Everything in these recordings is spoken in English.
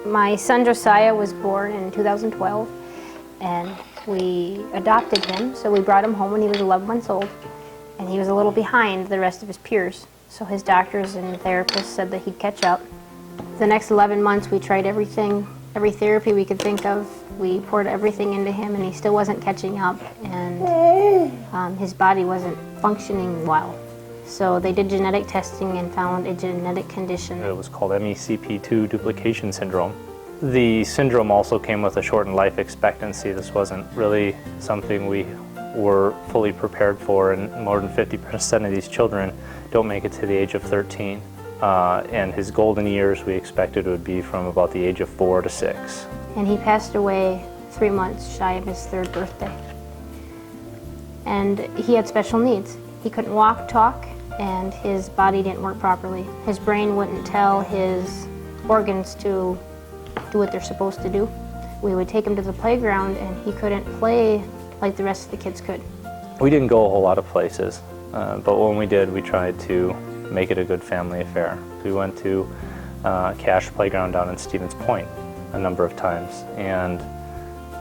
My son Josiah was born in 2012, and we adopted him, so we brought him home when he was 11 months old, and he was a little behind the rest of his peers. So his doctors and therapists said that he'd catch up. The next 11 months we tried everything, every therapy we could think of. We poured everything into him, and he still wasn't catching up, and his body wasn't functioning well. So they did genetic testing and found a genetic condition. It was called MECP2 duplication syndrome. The syndrome also came with a shortened life expectancy. This wasn't really something we were fully prepared for, and more than 50% of these children don't make it to the age of 13. And his golden years we expected would be from about the age of 4 to 6. And he passed away 3 months shy of his 3rd birthday. And he had special needs. He couldn't walk, talk, and his body didn't work properly. His brain wouldn't tell his organs to do what they're supposed to do. We would take him to the playground, and he couldn't play like the rest of the kids could. We didn't go a whole lot of places, but when we did, we tried to make it a good family affair. We went to Cash Playground down in Stevens Point a number of times, and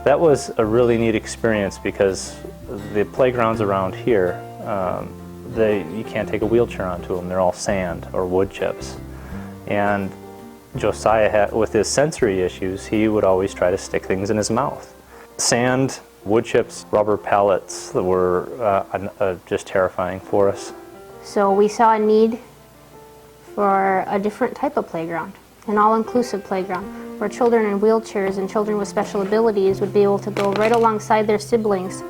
that was a really neat experience because the playgrounds around here, you can't take a wheelchair onto them. They're all sand or wood chips. And Josiah, with his sensory issues, he would always try to stick things in his mouth. Sand, wood chips, rubber pellets that were just terrifying for us. So we saw a need for a different type of playground, an all-inclusive playground, where children in wheelchairs and children with special abilities would be able to go right alongside their siblings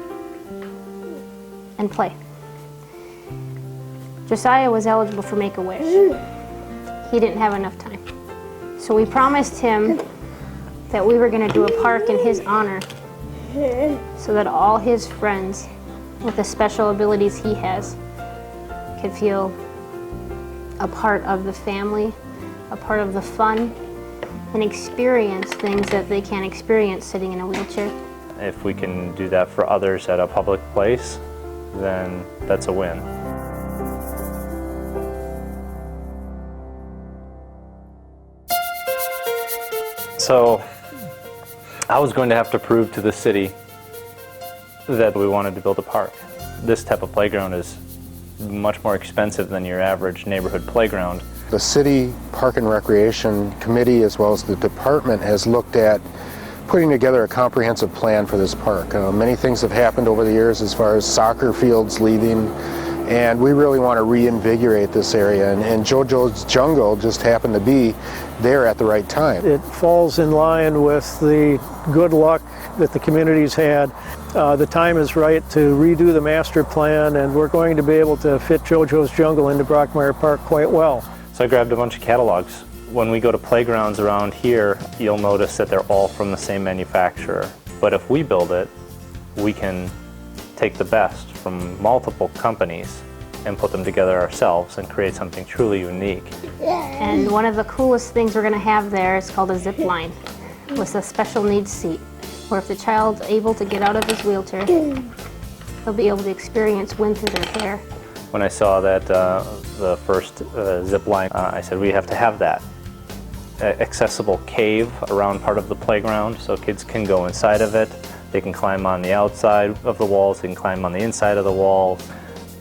and play. Josiah was eligible for Make-A-Wish. He didn't have enough time. So we promised him that we were going to do a park in his honor so that all his friends with the special abilities he has could feel a part of the family, a part of the fun, and experience things that they can't experience sitting in a wheelchair. If we can do that for others at a public place, then that's a win. So I was going to have to prove to the city that we wanted to build a park. This type of playground is much more expensive than your average neighborhood playground. The City Park and Recreation Committee, as well as the department, has looked at putting together a comprehensive plan for this park. Many things have happened over the years as far as soccer fields leaving, and we really want to reinvigorate this area, and JoJo's Jungle just happened to be there at the right time. It falls in line with the good luck that the community's had. The time is right to redo the master plan, and we're going to be able to fit JoJo's Jungle into Brockmeyer Park quite well. So I grabbed a bunch of catalogs. When we go to playgrounds around here, you'll notice that they're all from the same manufacturer. But if we build it, we can take the best from multiple companies and put them together ourselves and create something truly unique. And one of the coolest things we're going to have there is called a zip line with a special needs seat, where if the child's able to get out of his wheelchair, they'll be able to experience wind through their hair. When I saw that the first zip line, I said we have to have that. Accessible cave around part of the playground so kids can go inside of it. They can climb on the outside of the walls, they can climb on the inside of the walls.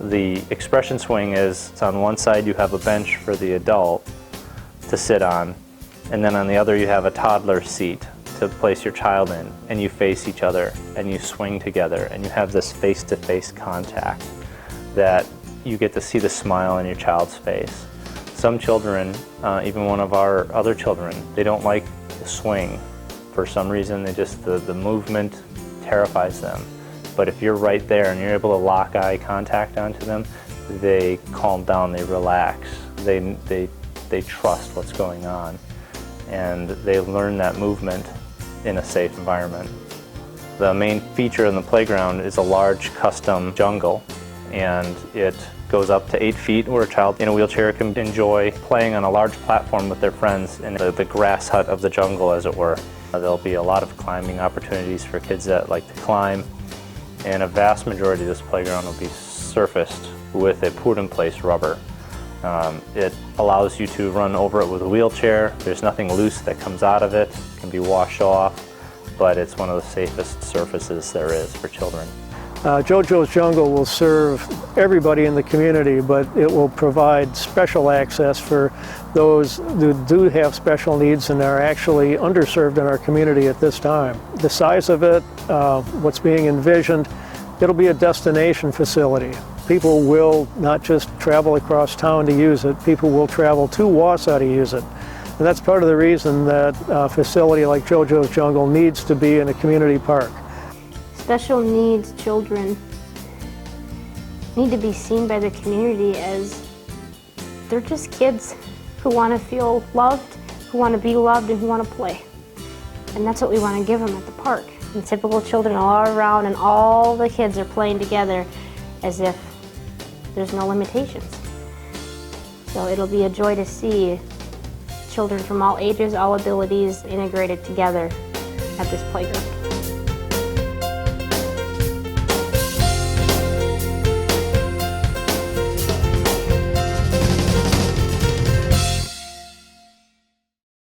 The expression swing is, on one side you have a bench for the adult to sit on, and then on the other you have a toddler seat to place your child in, and you face each other and you swing together and you have this face-to-face contact that you get to see the smile on your child's face. Some children, even one of our other children, they don't like the swing. For some reason, the movement terrifies them. But if you're right there and you're able to lock eye contact onto them, they calm down, they relax, they trust what's going on, and they learn that movement in a safe environment. The main feature in the playground is a large custom jungle, and it goes up to 8 feet where a child in a wheelchair can enjoy playing on a large platform with their friends in the grass hut of the jungle, as it were. There'll be a lot of climbing opportunities for kids that like to climb, and a vast majority of this playground will be surfaced with a put-in-place rubber. It allows you to run over it with a wheelchair. There's nothing loose that comes out of it. It can be washed off, but it's one of the safest surfaces there is for children. JoJo's Jungle will serve everybody in the community, but it will provide special access for those who do have special needs and are actually underserved in our community at this time. The size of it, what's being envisioned, it'll be a destination facility. People will not just travel across town to use it, people will travel to Wausau to use it. And that's part of the reason that a facility like JoJo's Jungle needs to be in a community park. Special needs children need to be seen by the community as they're just kids who want to feel loved, who want to be loved, and who want to play. And that's what we want to give them at the park. And typical children all around, and all the kids are playing together as if there's no limitations. So it'll be a joy to see children from all ages, all abilities integrated together at this playground.